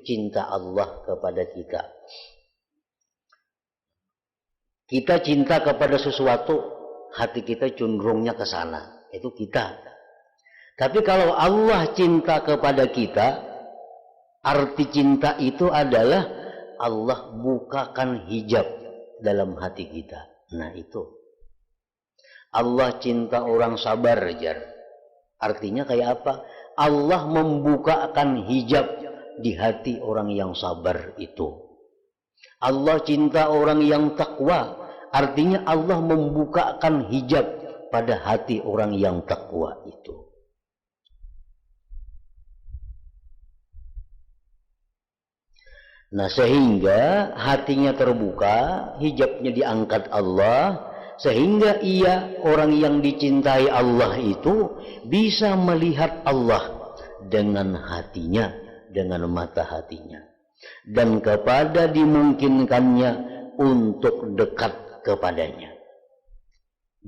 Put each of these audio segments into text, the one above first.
cinta Allah kepada kita. Kita cinta kepada sesuatu, hati kita cenderungnya ke sana. Itu kita. Tapi kalau Allah cinta kepada kita, arti cinta itu adalah Allah bukakan hijab dalam hati kita. Nah itu. Allah cinta orang sabar, Jar. Artinya kayak apa? Allah membukakan hijab di hati orang yang sabar itu. Allah cinta orang yang takwa. Artinya Allah membukakan hijab pada hati orang yang takwa itu. Nah sehingga hatinya terbuka, hijabnya diangkat Allah, sehingga ia orang yang dicintai Allah itu bisa melihat Allah dengan hatinya, dengan mata hatinya, dan kepada dimungkinkannya untuk dekat kepadanya,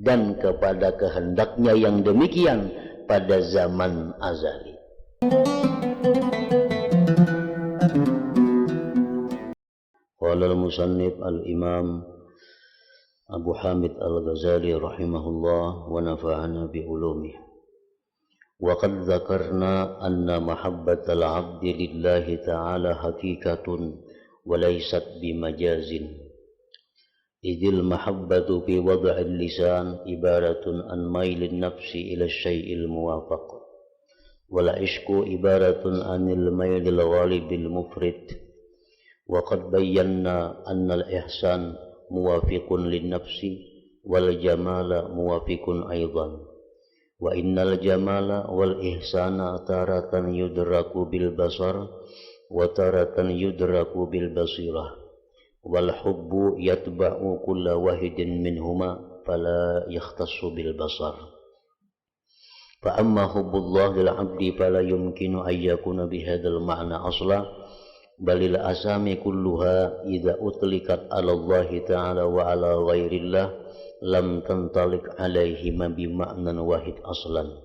dan kepada kehendaknya yang demikian pada zaman azali. Qala al-musannif al-imam Abu Hamid al-Ghazali rahimahullah wa nafa'ana bi ulumih. Wa qad dzakarna anna mahabbatal 'abdi lillahi ta'ala haqiqatun wa laysat bimajazin. Idil mahabbatu fi wad'il lisan ibaratun an mailin nafsi ila syai'il muwafaq. Wal 'ishqu ibaratun anil mailil ghalibil mufrid. وقد بينا أن الإحسان موافق للنفس والجمال موافق أيضا وإن الجمال والإحسان تارة يدرك بالبصر وتارة يدرك بالبصيرة والحب يتبع كل واحد منهما فلا يختص بالبصر فأما حب الله للعبد فلا يمكن أن يكون بهذا المعنى أصلا balil asami kulluha idza utlikat ala Allah ta'ala wa ala ghairillah lam tantalik alaihi ma bi ma'nan wahid aslan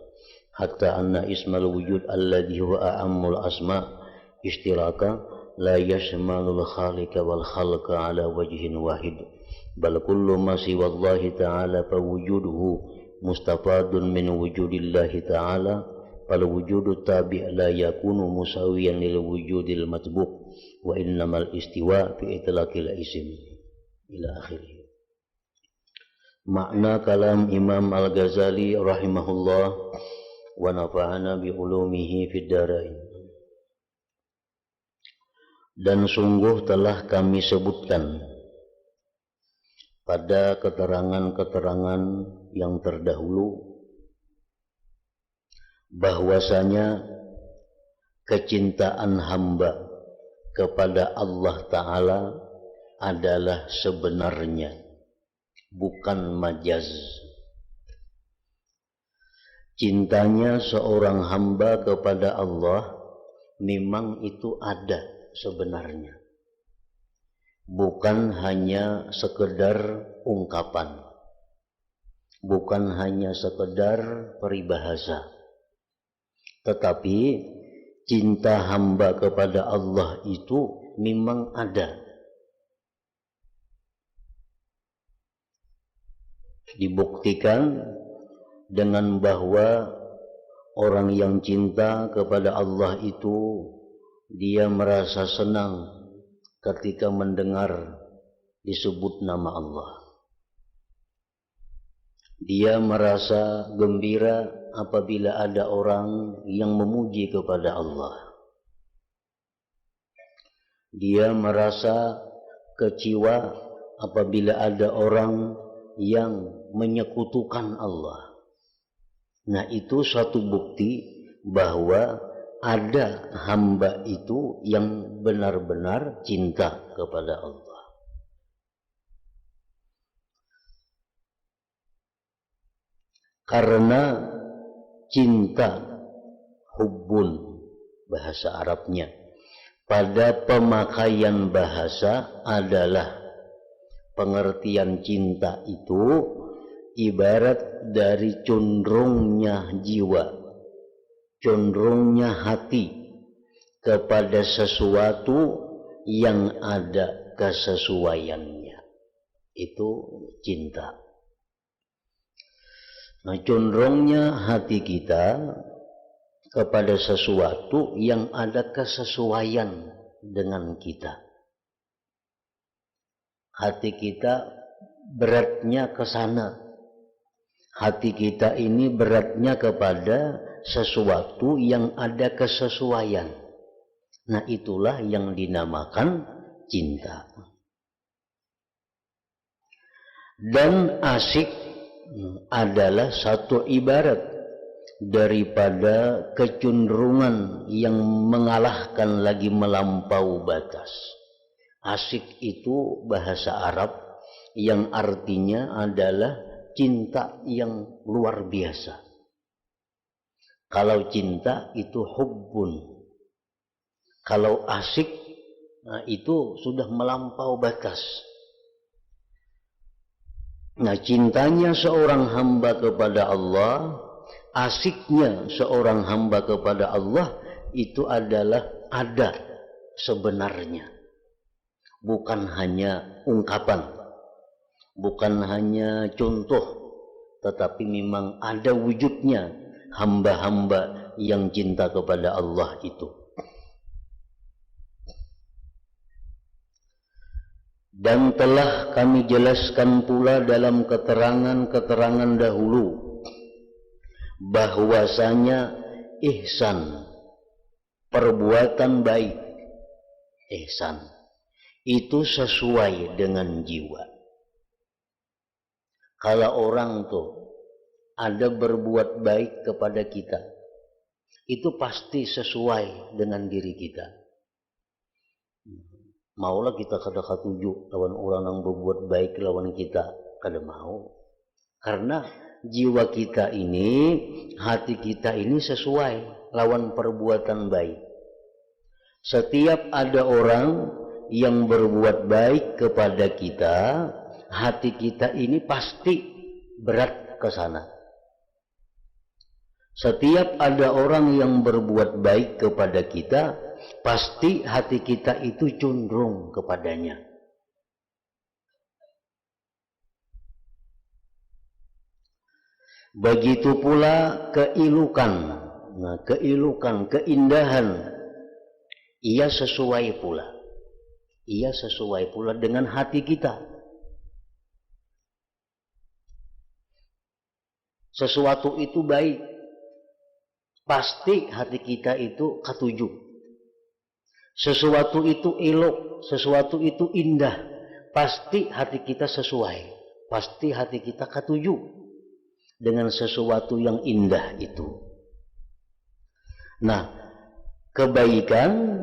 hatta anna ismal wujud alladhi huwa a'ammul asma istiraka la yashmalul khaliqa wal khalqa ala wajhin wahid bal kullu ma siwa Allah ta'ala fa wujuduhu mustafadun min wujudillahi ta'ala fal wujudu tabi' la yakunu musawiyan lil wujudil matbuq wa innamal istiwa fi itlaqil isim ila akhirih. Makna kalam Imam Al-Ghazali rahimahullah wa nafa'ana bi ulumihi fid darain. Dan sungguh telah kami sebutkan pada keterangan-keterangan yang terdahulu bahwasanya kecintaan hamba kepada Allah Ta'ala adalah sebenarnya, bukan majaz. Cintanya seorang hamba kepada Allah memang itu ada sebenarnya, bukan hanya sekedar ungkapan, bukan hanya sekedar peribahasa, tetapi cinta hamba kepada Allah itu memang ada. Dibuktikan dengan bahwa orang yang cinta kepada Allah itu dia merasa senang ketika mendengar disebut nama Allah. Dia merasa gembira apabila ada orang yang memuji kepada Allah. Dia merasa kecewa apabila ada orang yang menyekutukan Allah. Nah, itu suatu bukti bahwa ada hamba itu yang benar-benar cinta kepada Allah. Karena cinta, hubbun bahasa Arabnya, pada pemakaian bahasa adalah pengertian cinta itu ibarat dari condrongnya jiwa, condrongnya hati kepada sesuatu yang ada kesesuaiannya. Itu cinta. Nah, condongnya hati kita kepada sesuatu yang ada kesesuaian dengan kita. Hati kita beratnya ke sana. Hati kita ini beratnya kepada sesuatu yang ada kesesuaian. Nah, itulah yang dinamakan cinta. Dan asyik adalah satu ibarat daripada kecenderungan yang mengalahkan lagi melampau batas. Asyik itu bahasa Arab yang artinya adalah cinta yang luar biasa. Kalau cinta itu hubbun. Kalau asyik, nah itu sudah melampau batas. Nah, cintanya seorang hamba kepada Allah, asyiknya seorang hamba kepada Allah itu adalah ada sebenarnya. Bukan hanya ungkapan, bukan hanya contoh, tetapi memang ada wujudnya hamba-hamba yang cinta kepada Allah itu. Dan telah kami jelaskan pula dalam keterangan-keterangan dahulu bahwasanya ihsan, perbuatan baik, ihsan itu sesuai dengan jiwa. Kalau orang tuh ada berbuat baik kepada kita, itu pasti sesuai dengan diri kita. Maulah kita kada katuju lawan orang yang berbuat baik lawan kita, kada mau. Karena jiwa kita ini, hati kita ini sesuai lawan perbuatan baik. Setiap ada orang yang berbuat baik kepada kita, hati kita ini pasti berat ke sana. Setiap ada orang yang berbuat baik kepada kita, pasti hati kita itu cenderung kepadanya. Begitu pula keilukan. Nah, keilukan, keindahan, ia sesuai pula. Ia sesuai pula dengan hati kita. Sesuatu itu baik, pasti hati kita itu katuju. Sesuatu itu elok, sesuatu itu indah, pasti hati kita sesuai. Pasti hati kita katuju dengan sesuatu yang indah itu. Nah, kebaikan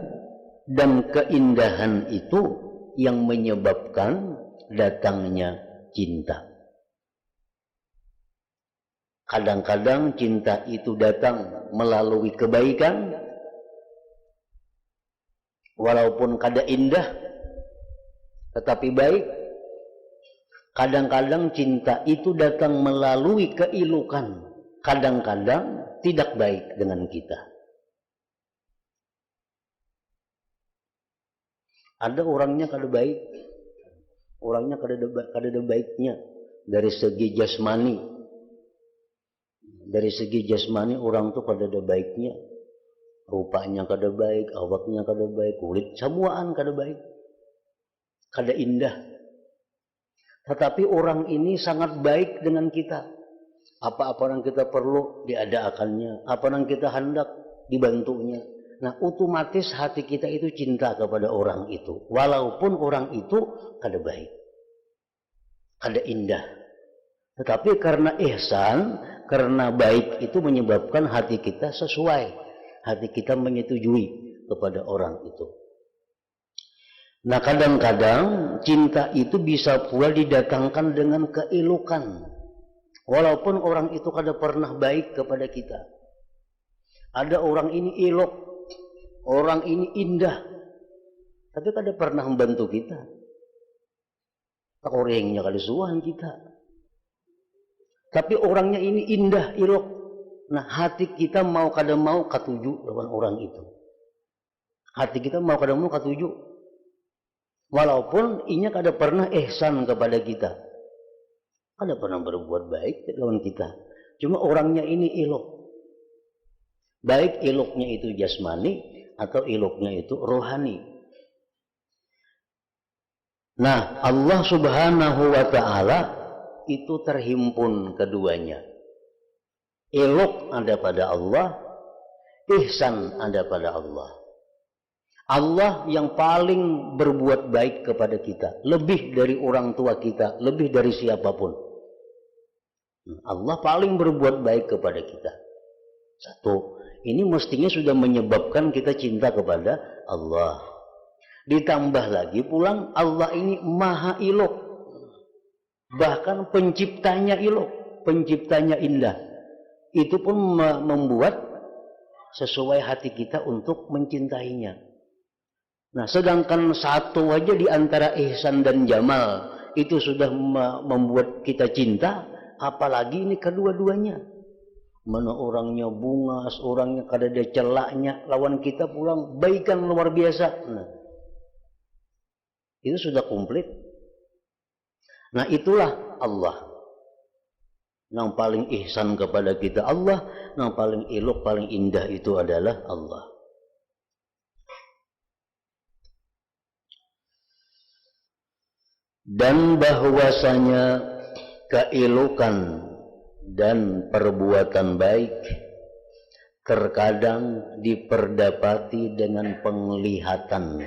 dan keindahan itu yang menyebabkan datangnya cinta. Kadang-kadang cinta itu datang melalui kebaikan, walaupun kada indah, tetapi baik. Kadang-kadang cinta itu datang melalui keilukan, kadang-kadang tidak baik dengan kita. Ada orangnya kada baik, orangnya kada ada baiknya dari segi jasmani. Dari segi jasmani orang tuh kada ada baiknya. Rupanya kada baik, awaknya kada baik, kulit samuaan kada baik, kada indah. Tetapi orang ini sangat baik dengan kita. Apa-apa yang kita perlu diadakannya, apa yang kita hendak dibantunya. Nah, otomatis hati kita itu cinta kepada orang itu, walaupun orang itu kada baik, kada indah. Tetapi karena ihsan, karena baik itu menyebabkan hati kita sesuai, hati kita menyetujui kepada orang itu. Nah, kadang-kadang cinta itu bisa pula didatangkan dengan keelokan, walaupun orang itu kada pernah baik kepada kita. Ada orang ini elok, orang ini indah, tapi kada pernah membantu kita. Tak orangnya kada suan kita. Tapi orangnya ini indah, elok. Nah, hati kita mau kada mau katuju lawan orang itu. Hati kita mau kada mau katuju. Walaupun inya kada pernah ihsan kepada kita. Kada pernah berbuat baik lawan kita. Cuma orangnya ini ilok. Baik iloknya itu jasmani atau iloknya itu rohani. Nah, Allah Subhanahu wa ta'ala itu terhimpun keduanya. Ilok ada pada Allah, ihsan ada pada Allah. Allah yang paling berbuat baik kepada kita, lebih dari orang tua kita, lebih dari siapapun. Allah paling berbuat baik kepada kita. Satu, ini mestinya sudah menyebabkan kita cinta kepada Allah. Ditambah lagi pulang, Allah ini maha ilok. Bahkan penciptanya ilok, penciptanya indah. Itu pun membuat sesuai hati kita untuk mencintainya. Nah, sedangkan satu aja di antara ihsan dan jamal itu sudah membuat kita cinta, apalagi ini kedua-duanya. Mana orangnya bungas, orangnya kada ada celaknya, lawan kita pulang baikan luar biasa. Nah, itu sudah komplit. Nah, itulah Allah. Yang paling ihsan kepada kita Allah, yang paling elok, paling indah itu adalah Allah. Dan bahwasanya keelokan dan perbuatan baik terkadang diperdapati dengan penglihatan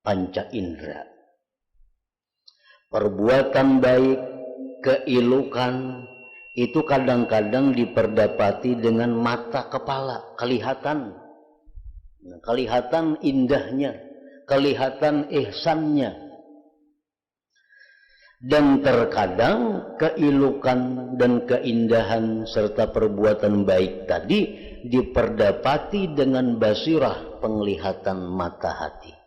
panca indera. Perbuatan baik, keelokan itu kadang-kadang diperdapati dengan mata kepala, kelihatan. Kelihatan indahnya, kelihatan ihsannya. Dan terkadang keelokan dan keindahan serta perbuatan baik tadi diperdapati dengan basirah, penglihatan mata hati.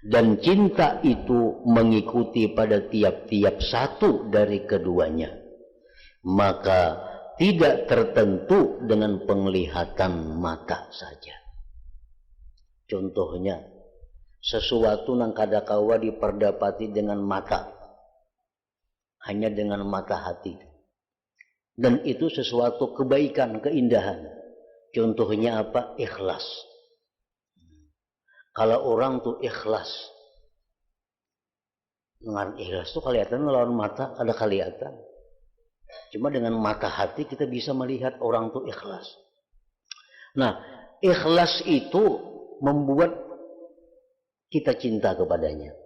Dan cinta itu mengikuti pada tiap-tiap satu dari keduanya. Maka tidak tertentu dengan penglihatan mata saja. Contohnya, sesuatu nang kada kawa diperdapati dengan mata, hanya dengan mata hati, dan itu sesuatu kebaikan, keindahan. Contohnya apa? Ikhlas. Kalau orang tuh ikhlas, dengan ikhlas tuh kelihatan lawan mata ada kelihatan. Cuma dengan mata hati kita bisa melihat orang tuh ikhlas. Nah, ikhlas itu membuat kita cinta kepadanya.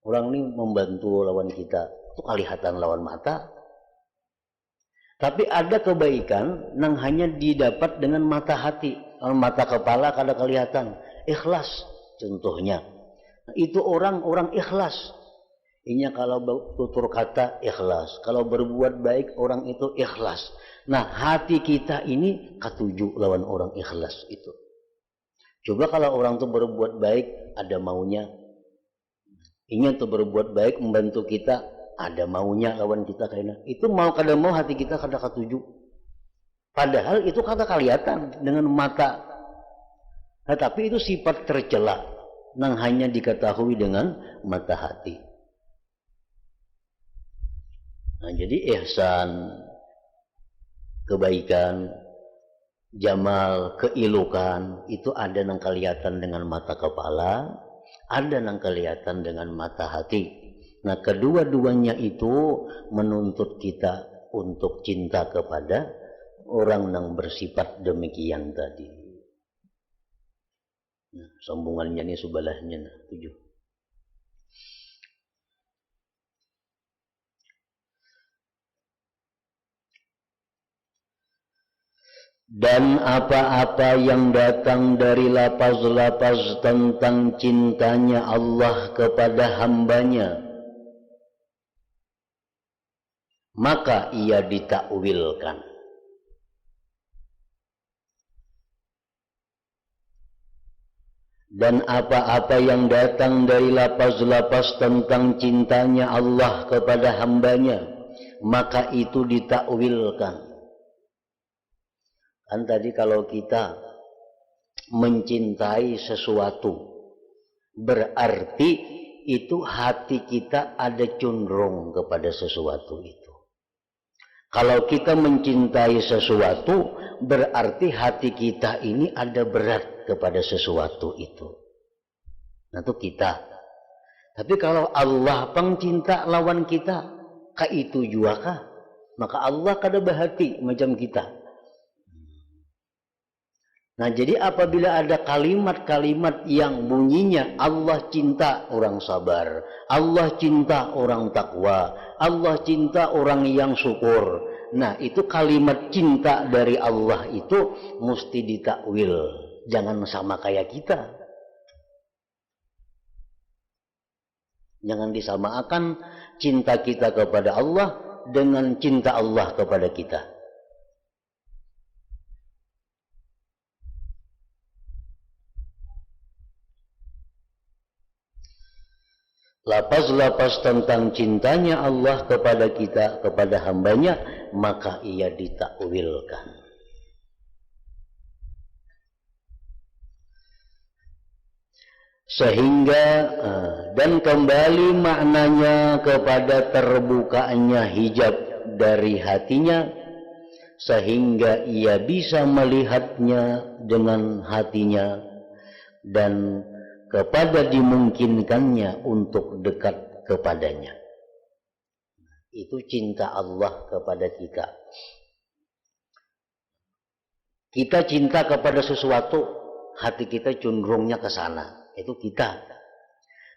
Orang ini membantu lawan kita, itu kelihatan lawan mata. Tapi ada kebaikan yang hanya didapat dengan mata hati. Mata kepala kada kelihatan. Ikhlas contohnya. Nah, itu orang-orang ikhlas. Ini kalau tutur kata ikhlas. Kalau berbuat baik orang itu ikhlas. Nah, hati kita ini katuju lawan orang ikhlas itu. Coba kalau orang itu berbuat baik, ada maunya. Ingin tuh berbuat baik, membantu kita, ada maunya lawan kita kayaknya. Itu mau kada mau hati kita kada katuju. Padahal itu kada kelihatan dengan mata. Nah, tapi itu sifat tercela yang hanya diketahui dengan mata hati. Nah, jadi ihsan, kebaikan, jamal, keilukan itu ada yang kelihatan dengan mata kepala, ada yang kelihatan dengan mata hati. Nah, kedua-duanya itu menuntut kita untuk cinta kepada orang yang bersifat demikian tadi. Nah, sambungannya ini sebelahnya 7. Dan apa-apa yang datang dari lafaz-lafaz tentang cintanya Allah kepada hambanya, maka ia ditakwilkan. Dan apa-apa yang datang dari lafaz-lafaz tentang cintanya Allah kepada hambanya, maka itu ditakwilkan. Kan tadi kalau kita mencintai sesuatu, berarti itu hati kita ada condong kepada sesuatu itu. Kalau kita mencintai sesuatu, berarti hati kita ini ada berat kepada sesuatu itu. Nah itu kita. Tapi kalau Allah pengcinta lawan kita, kah itu juga kah? Maka Allah kada berhati macam kita. Nah jadi apabila ada kalimat-kalimat yang bunyinya Allah cinta orang sabar, Allah cinta orang takwa, Allah cinta orang yang syukur. Nah itu kalimat cinta dari Allah itu mesti ditakwil, jangan sama kayak kita. Jangan disamakan cinta kita kepada Allah dengan cinta Allah kepada kita. Lapas-lapas tentang cintanya Allah kepada kita, kepada hambanya, maka ia ditakwilkan. Sehingga dan kembali maknanya kepada terbukanya hijab dari hatinya, sehingga ia bisa melihatnya dengan hatinya dan kepada dimungkinkannya untuk dekat kepadanya. Itu cinta Allah kepada kita. Kita cinta kepada sesuatu, hati kita cenderungnya ke sana. Itu kita.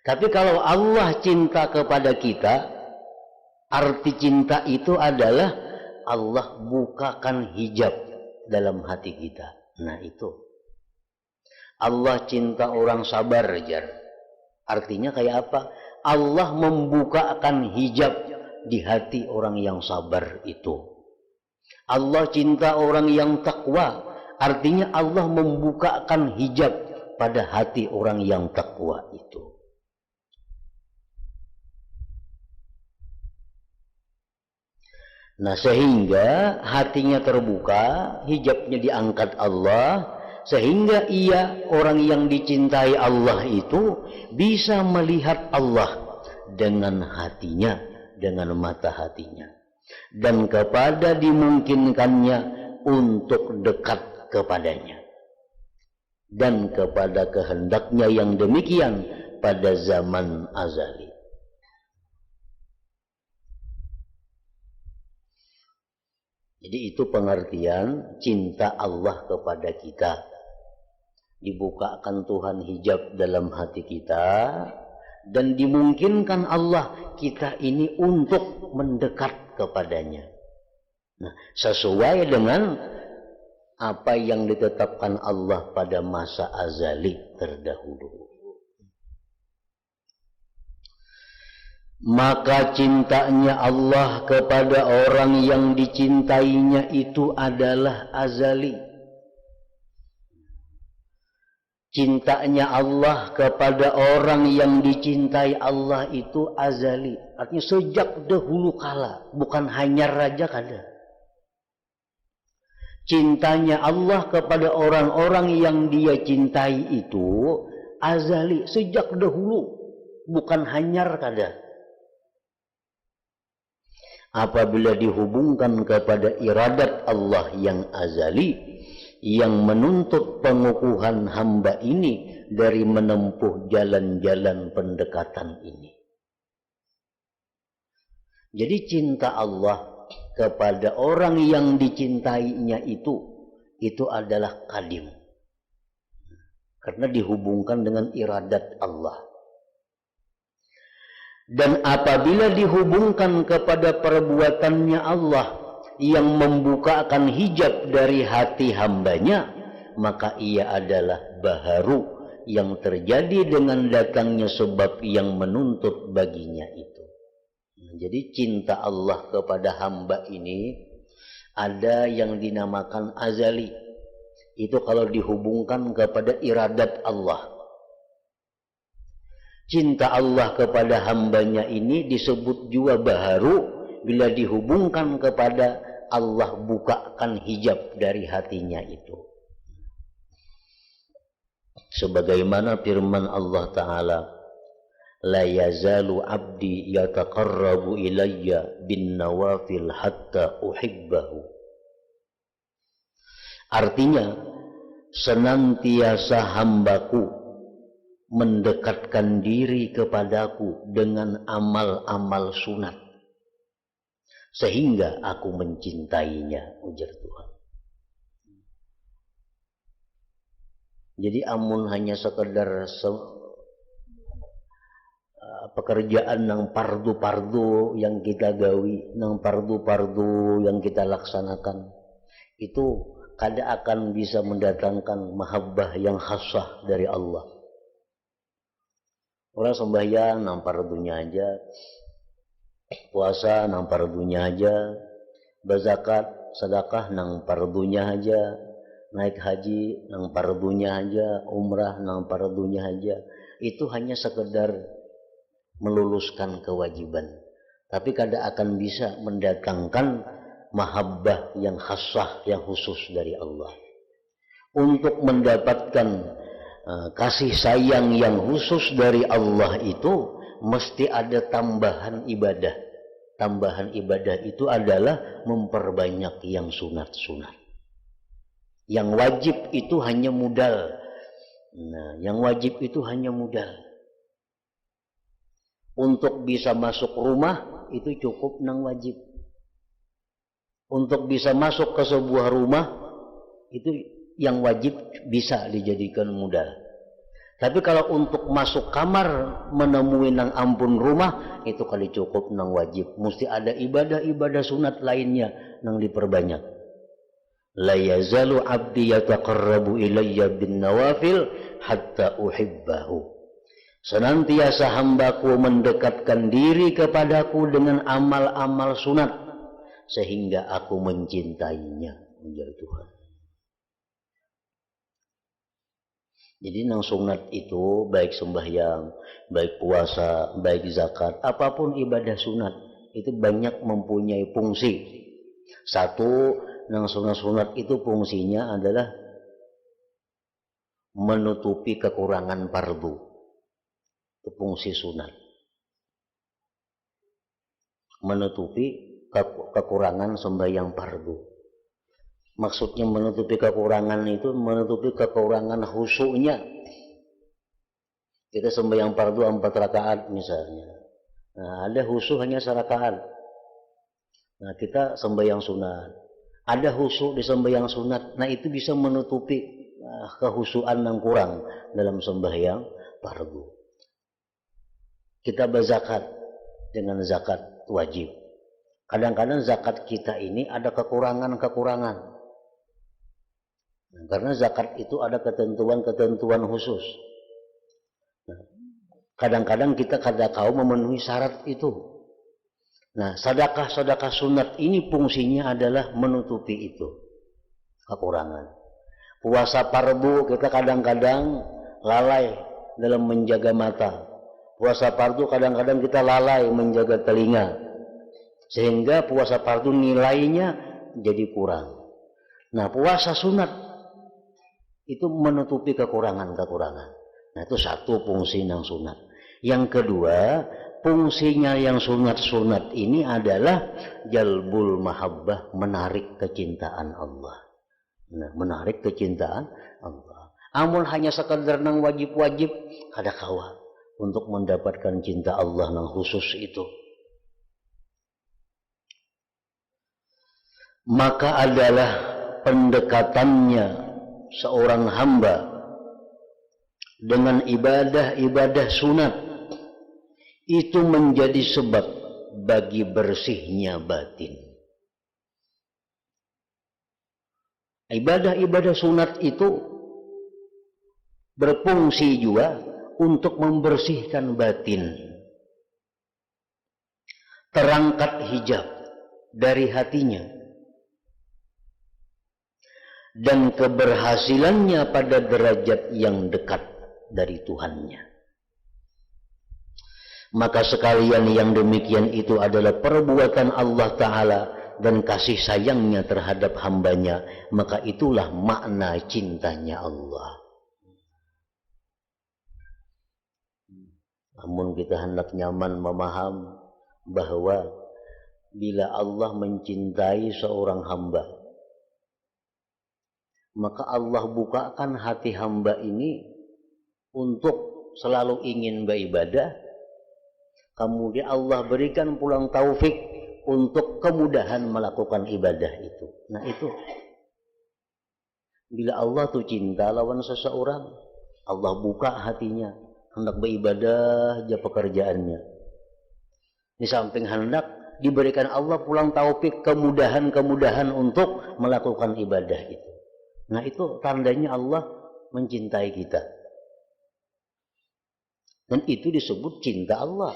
Tapi kalau Allah cinta kepada kita, arti cinta itu adalah Allah bukakan hijab dalam hati kita. Nah itu. Allah cinta orang sabar, jar. Artinya kayak apa? Allah membukakan hijab di hati orang yang sabar itu. Allah cinta orang yang takwa. Artinya Allah membukakan hijab pada hati orang yang takwa itu. Nah sehingga hatinya terbuka, hijabnya diangkat Allah, sehingga ia orang yang dicintai Allah itu bisa melihat Allah dengan hatinya, dengan mata hatinya, dan kepada dimungkinkannya untuk dekat kepadanya, dan kepada kehendaknya yang demikian pada zaman azali. Jadi itu pengertian cinta Allah kepada kita. Dibukakan Tuhan hijab dalam hati kita dan dimungkinkan Allah kita ini untuk mendekat kepadanya. Nah, sesuai dengan apa yang ditetapkan Allah pada masa azali terdahulu. Maka cintanya Allah kepada orang yang dicintainya itu adalah azali. Cintanya Allah kepada orang yang dicintai Allah itu azali. Artinya sejak dahulu kala, bukan hanya raja kada. Cintanya Allah kepada orang-orang yang dia cintai itu azali, sejak dahulu, bukan hanyar kada. Apabila dihubungkan kepada iradat Allah yang azali, yang menuntut pengukuhan hamba ini dari menempuh jalan-jalan pendekatan ini. Jadi cinta Allah kepada orang yang dicintainya itu adalah qadim. Karena dihubungkan dengan iradat Allah. Dan apabila dihubungkan kepada perbuatannya Allah yang membukakan hijab dari hati hambanya, maka ia adalah baharu yang terjadi dengan datangnya sebab yang menuntut baginya itu. Jadi cinta Allah kepada hamba ini ada yang dinamakan azali. Itu kalau dihubungkan kepada iradat Allah. Cinta Allah kepada hambanya ini disebut juga baharu bila dihubungkan kepada Allah bukakan hijab dari hatinya itu. Sebagaimana firman Allah Ta'ala, la yazalu abdi yataqarrabu ilayya bin nawafil hatta uhibbahu. Artinya, senantiasa hambaku mendekatkan diri kepadaku dengan amal-amal sunat, sehingga aku mencintainya, ujar Tuhan. Jadi amun hanya sekedar pekerjaan nang pardu-pardu yang kita gawi, nang pardu-pardu yang kita laksanakan, itu kada akan bisa mendatangkan mahabbah yang khassah dari Allah. Orang sembahyang nang pardunya aja, puasa nang pardunya aja, berzakat, sedekah nang pardunya aja, naik haji nang pardunya aja, umrah nang pardunya aja. Itu hanya sekedar meluluskan kewajiban, tapi kada akan bisa mendatangkan mahabbah yang khassah, yang khusus dari Allah. Untuk mendapatkan kasih sayang yang khusus dari Allah itu mesti ada tambahan ibadah. Tambahan ibadah itu adalah memperbanyak yang sunat-sunat. Yang wajib itu hanya modal. Nah, yang wajib itu hanya modal. Untuk bisa masuk rumah itu cukup nang wajib. Untuk bisa masuk ke sebuah rumah itu yang wajib bisa dijadikan modal. Tapi kalau untuk masuk kamar menemui nang ampun rumah itu kali cukup nang wajib. Mesti ada ibadah-ibadah sunat lainnya nang diperbanyak. La yazalu abdi yataqarrabu ilayya bin nawafil hatta uhibbahu. Senantiasa hambaku mendekatkan diri kepadaku dengan amal-amal sunat, sehingga aku mencintainya, ujar Tuhan. Jadi nang sunat itu baik sembahyang, baik puasa, baik zakat, apapun ibadah sunat itu banyak mempunyai fungsi. Satu, nang sunat-sunat itu fungsinya adalah menutupi kekurangan fardu. Itu fungsi sunat. Menutupi kekurangan sembahyang fardu. Maksudnya menutupi kekurangan itu menutupi kekurangan khusyuknya. Kita sembahyang fardu 4 rakaat misalnya. Nah, ada khusyuk hanya 1 rakaat. Nah, kita sembahyang sunat. Ada khusyuk di sembahyang sunat. Nah, itu bisa menutupi kehusyukan yang kurang dalam sembahyang fardu. Kita berzakat dengan zakat wajib. Kadang-kadang zakat kita ini ada kekurangan-kekurangan. Nah, karena zakat itu ada ketentuan-ketentuan khusus. Nah, kadang-kadang kita kada tahu memenuhi syarat itu. Nah, sedekah-sedekah sunat ini fungsinya adalah menutupi itu, kekurangan. Puasa fardu kita kadang-kadang lalai dalam menjaga mata. Puasa fardu kadang-kadang kita lalai menjaga telinga. Sehingga puasa fardu nilainya jadi kurang. Nah, puasa sunat itu menutupi kekurangan-kekurangan. Nah, itu satu fungsi yang sunat. Yang kedua, fungsinya yang sunat-sunat ini adalah jalbul mahabbah, menarik kecintaan Allah. Nah, menarik kecintaan Allah. Amun hanya sekadar nang wajib-wajib, kada kawa untuk mendapatkan cinta Allah nang khusus itu. Maka adalah pendekatannya seorang hamba dengan ibadah-ibadah sunat itu menjadi sebab bagi bersihnya batin. Ibadah-ibadah sunat itu berfungsi juga untuk membersihkan batin. Terangkat hijab dari hatinya. Dan keberhasilannya pada derajat yang dekat dari Tuhannya. Maka sekalian yang demikian itu adalah perbuatan Allah Ta'ala dan kasih sayangnya terhadap hambanya, maka itulah makna cintanya Allah. Namun kita hendak nyaman memaham bahwa bila Allah mencintai seorang hamba, maka Allah bukakan hati hamba ini untuk selalu ingin beribadah. Kemudian Allah berikan pulang taufik untuk kemudahan melakukan ibadah itu. Nah itu, bila Allah tuh cinta lawan seseorang, Allah buka hatinya, hendak beribadah aja pekerjaannya. Di samping hendak diberikan Allah pulang taufik kemudahan-kemudahan untuk melakukan ibadah itu. Nah itu tandanya Allah mencintai kita. Dan itu disebut cinta Allah.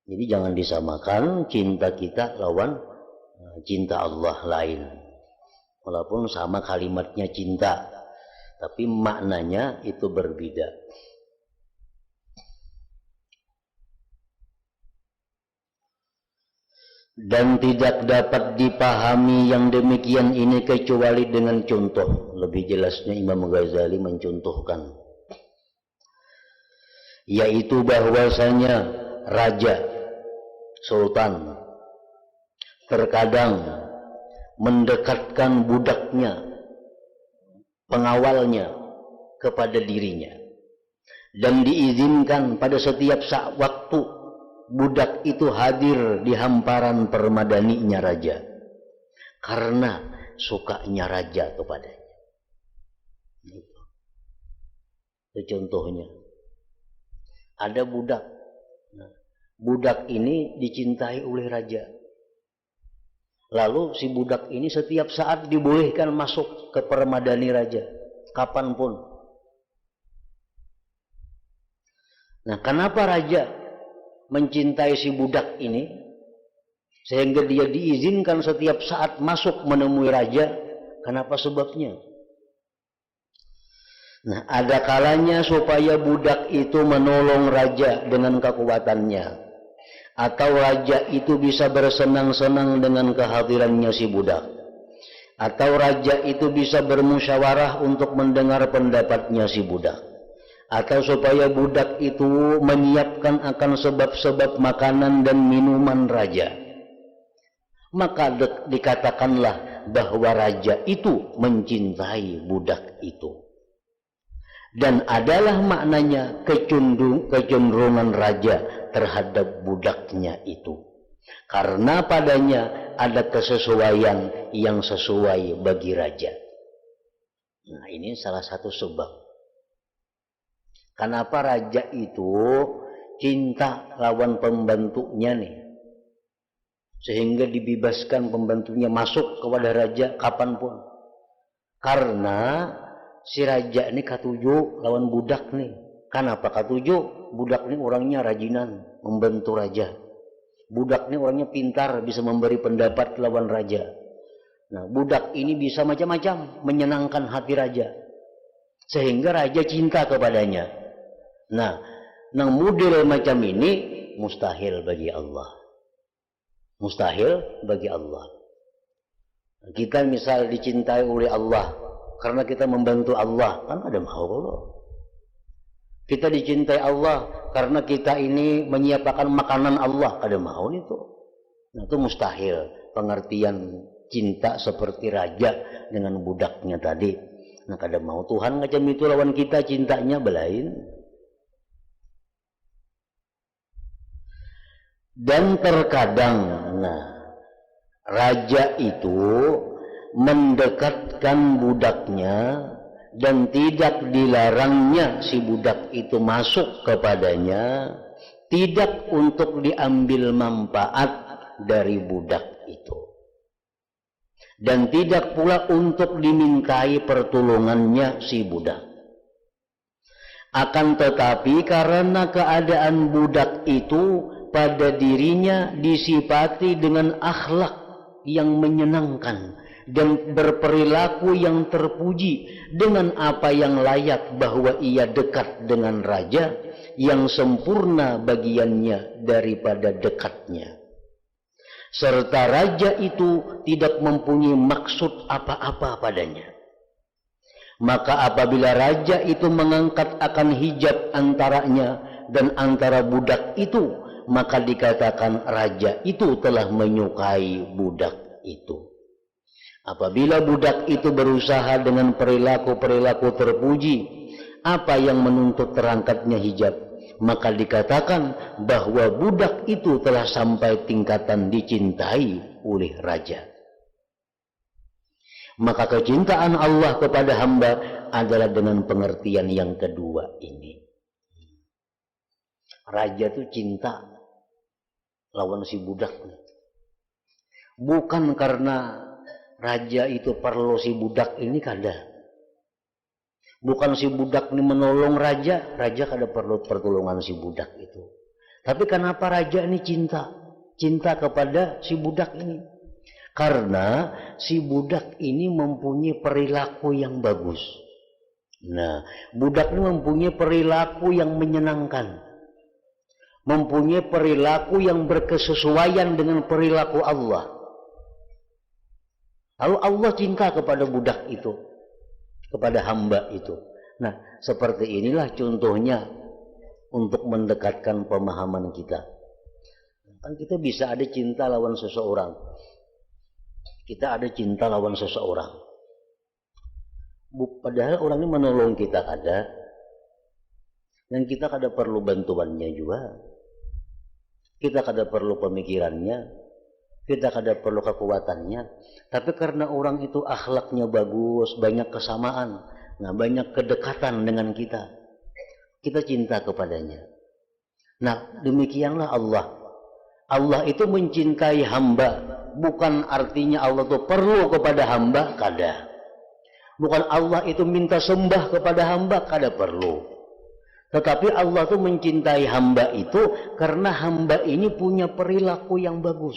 Jadi jangan disamakan cinta kita lawan cinta Allah lain. Walaupun sama kalimatnya cinta, tapi maknanya itu berbeda. Dan tidak dapat dipahami yang demikian ini kecuali dengan contoh. Lebih jelasnya Imam Ghazali mencontohkan, yaitu bahwasanya raja, sultan terkadang mendekatkan budaknya, pengawalnya kepada dirinya, dan diizinkan pada setiap saat waktu budak itu hadir di hamparan permadaninya raja karena sukanya raja kepadanya. Itu contohnya. Ada budak. Nah, budak ini dicintai oleh raja. Lalu si budak ini setiap saat dibolehkan masuk ke permadani raja, kapanpun. Nah, kenapa raja mencintai si budak ini sehingga dia diizinkan setiap saat masuk menemui raja? Kenapa sebabnya? Nah, ada kalanya supaya budak itu menolong raja dengan kekuatannya, atau raja itu bisa bersenang-senang dengan kehadirannya si budak, atau raja itu bisa bermusyawarah untuk mendengar pendapatnya si budak, atau supaya budak itu menyiapkan akan sebab-sebab makanan dan minuman raja. Maka dikatakanlah bahwa raja itu mencintai budak itu. Dan adalah maknanya kecenderungan raja terhadap budaknya itu. Karena padanya ada kesesuaian yang sesuai bagi raja. Nah, ini salah satu sebab. Kenapa raja itu cinta lawan pembantunya nih, sehingga dibebaskan pembantunya masuk kepada raja kapanpun. Karena si raja ini katuju lawan budak nih. Kenapa katuju? Budak ini orangnya rajinan membantu raja. Budak ini orangnya pintar, bisa memberi pendapat lawan raja. Nah, budak ini bisa macam-macam menyenangkan hati raja, sehingga raja cinta kepadanya. Nah, nang model macam ini mustahil bagi Allah. Mustahil bagi Allah. Kita misal dicintai oleh Allah karena kita membantu Allah, kan ada mau loh. Kita dicintai Allah karena kita ini menyiapkan makanan Allah, ada mau itu. Nah, itu mustahil pengertian cinta seperti raja dengan budaknya tadi. Nah, kada mau Tuhan ngajam itu lawan kita cintanya belain. Dan terkadang, nah, raja itu mendekatkan budaknya dan tidak dilarangnya si budak itu masuk kepadanya, tidak untuk diambil manfaat dari budak itu, dan tidak pula untuk dimintai pertolongannya si budak. Akan tetapi karena keadaan budak itu pada dirinya disifati dengan akhlak yang menyenangkan dan berperilaku yang terpuji dengan apa yang layak bahwa ia dekat dengan raja, yang sempurna bagiannya daripada dekatnya. Serta raja itu tidak mempunyai maksud apa-apa padanya. Maka apabila raja itu mengangkat akan hijab antaranya dan antara budak itu, maka dikatakan raja itu telah menyukai budak itu. Apabila budak itu berusaha dengan perilaku-perilaku terpuji, apa yang menuntut terangkatnya hijab, maka dikatakan bahwa budak itu telah sampai tingkatan dicintai oleh raja. Maka kecintaan Allah kepada hamba adalah dengan pengertian yang kedua ini. Raja itu cinta lawan si budak. Bukan karena raja itu perlu si budak ini kada. Bukan si budak ini menolong raja, raja kada perlu pertolongan si budak itu. Tapi kenapa raja ini cinta kepada si budak ini? Karena si budak ini mempunyai perilaku yang bagus. Nah, budak ini mempunyai perilaku yang menyenangkan. Mempunyai perilaku yang berkesesuaian dengan perilaku Allah. Lalu Allah cinta kepada budak itu, kepada hamba itu. Nah, seperti inilah contohnya untuk mendekatkan pemahaman kita. Kan kita bisa ada cinta lawan seseorang. Kita ada cinta lawan seseorang. Padahal orang ini menolong kita kada. Dan kita kada perlu bantuannya juga. Kita kada perlu pemikirannya. Kita kada perlu kekuatannya. Tapi karena orang itu akhlaknya bagus, banyak kesamaan, nah banyak kedekatan dengan kita, kita cinta kepadanya. Nah, demikianlah Allah. Allah itu mencintai hamba, bukan artinya Allah itu perlu kepada hamba, kada. Bukan Allah itu minta sembah kepada hamba, kada perlu. Tetapi Allah itu mencintai hamba itu karena hamba ini punya perilaku yang bagus.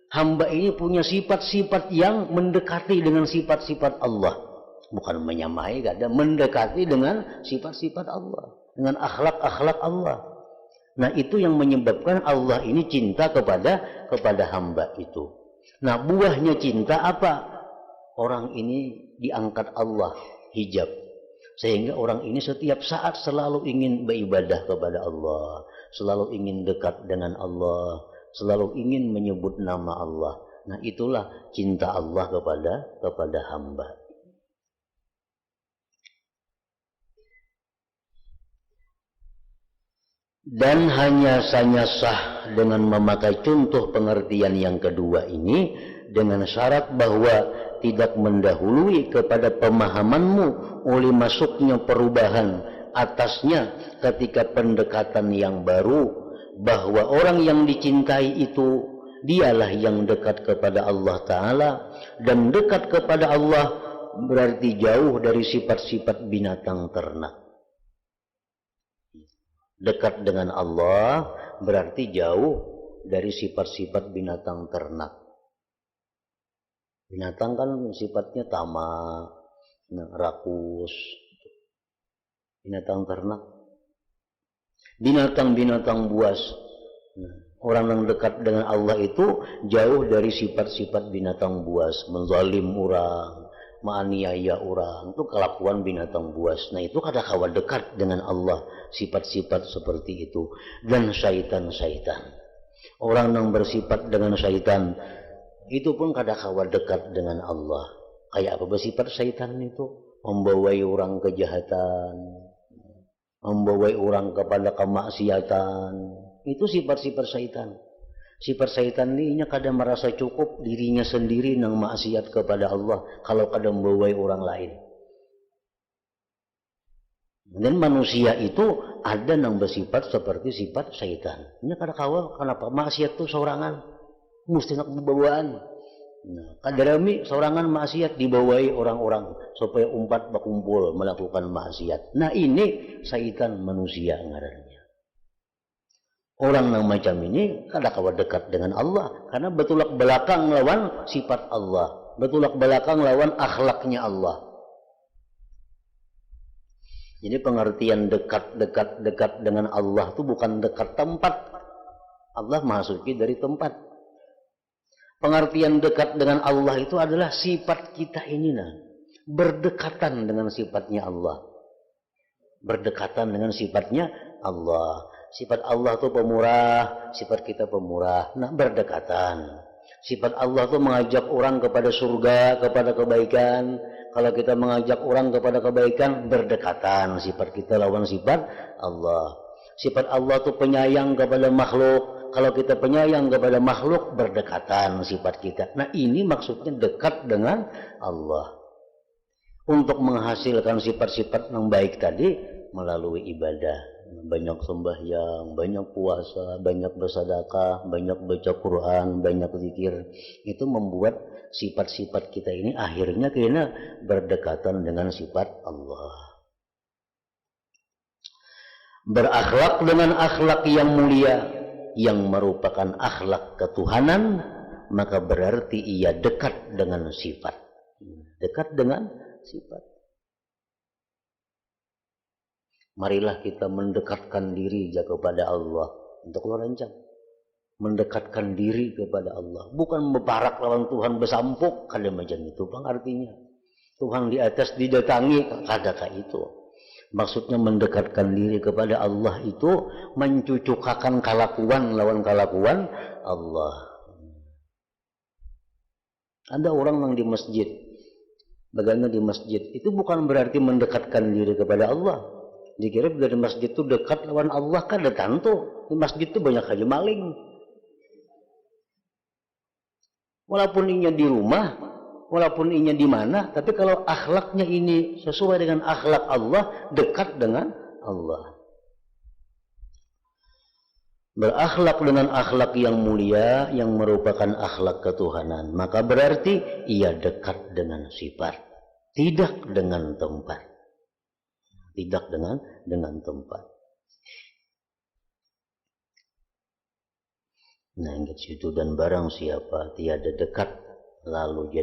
Hamba ini punya sifat-sifat yang mendekati dengan sifat-sifat Allah. Bukan menyamai, kada, mendekati dengan sifat-sifat Allah, dengan akhlak-akhlak Allah. Nah, itu yang menyebabkan Allah ini cinta kepada hamba itu. Nah, buahnya cinta apa? Orang ini diangkat Allah hijab. Sehingga orang ini setiap saat selalu ingin beribadah kepada Allah, selalu ingin dekat dengan Allah, selalu ingin menyebut nama Allah. Nah, itulah cinta Allah kepada hamba. Dan hanya sah dengan memakai contoh pengertian yang kedua ini dengan syarat bahwa tidak mendahului kepada pemahamanmu oleh masuknya perubahan atasnya ketika pendekatan yang baru, bahwa orang yang dicintai itu dialah yang dekat kepada Allah Ta'ala, dan dekat kepada Allah berarti jauh dari sifat-sifat binatang ternak. Dekat dengan Allah berarti jauh dari sifat-sifat binatang ternak. Binatang kan sifatnya tamak, rakus. Binatang ternak, binatang-binatang buas. Orang yang dekat dengan Allah itu jauh dari sifat-sifat binatang buas, menzalim orang, menganiaya orang, itu kelakuan binatang buas. Nah, itu kada kawa dekat dengan Allah, sifat-sifat seperti itu. Dan syaitan-syaitan, orang yang bersifat dengan syaitan itu pun kada kawa dekat dengan Allah. Kayak apa bersifat syaitan itu? Membawai orang kejahatan, membawai orang kepada kemaksiatan. Itu sifat-sifat syaitan. Sifat syaitan ini kada merasa cukup dirinya sendiri nang maksiat kepada Allah kalau kada membawai orang lain. Dan manusia itu ada nang bersifat seperti sifat syaitan. Ini kada kawa kenapa maksiat itu sorangan, mesti nak bawaan. Nah, kadarami sorangan maksiat dibawai orang-orang supaya umpat berkumpul melakukan maksiat. Nah, ini syaitan manusia ngarannya. Orang yang macam ini kada kawa dekat dengan Allah karena betulak belakang lawan sifat Allah, betulak belakang lawan akhlaknya Allah. Jadi pengertian dekat dengan Allah itu bukan dekat tempat. Allah maha suci dari tempat. Pengertian dekat dengan Allah itu adalah sifat kita ini, berdekatan dengan sifatnya Allah. Berdekatan dengan sifatnya Allah. Sifat Allah itu pemurah, sifat kita pemurah. Nah, berdekatan. Sifat Allah itu mengajak orang kepada surga, kepada kebaikan. Kalau kita mengajak orang kepada kebaikan, berdekatan. Sifat kita lawan sifat Allah. Sifat Allah itu penyayang kepada makhluk. Kalau kita penyayang kepada makhluk, berdekatan sifat kita. Nah, ini maksudnya dekat dengan Allah. Untuk menghasilkan sifat-sifat yang baik tadi melalui ibadah. Banyak sembahyang, banyak puasa, banyak bersedekah, banyak baca Quran, banyak zikir. Itu membuat sifat-sifat kita ini akhirnya kita berdekatan dengan sifat Allah. Berakhlak dengan akhlak yang mulia, yang merupakan akhlak ketuhanan, maka berarti ia dekat dengan sifat. Dekat dengan sifat. Marilah kita mendekatkan diri kepada Allah. Untuk rancang mendekatkan diri kepada Allah, bukan berbarak lawan Tuhan besampuk, kada macam itu bang artinya. Tuhan di atas didatangi, kadakah itu. Maksudnya mendekatkan diri kepada Allah itu mencucukakan kelakuan lawan kelakuan Allah. Ada orang yang di masjid, bagaimana di masjid itu bukan berarti mendekatkan diri kepada Allah. Dikira dari masjid itu dekat lawan Allah, kan ada tentu di masjid itu banyak aja maling. Walaupun inya di rumah, walaupun inya di mana, tapi kalau akhlaknya ini sesuai dengan akhlak Allah, dekat dengan Allah. Berakhlak dengan akhlak yang mulia, yang merupakan akhlak ketuhanan, maka berarti ia dekat dengan sifat, tidak dengan tempat. Tidak dengan tempat. Nah, ingat situ, dan barang siapa tiada dekat lalu jadi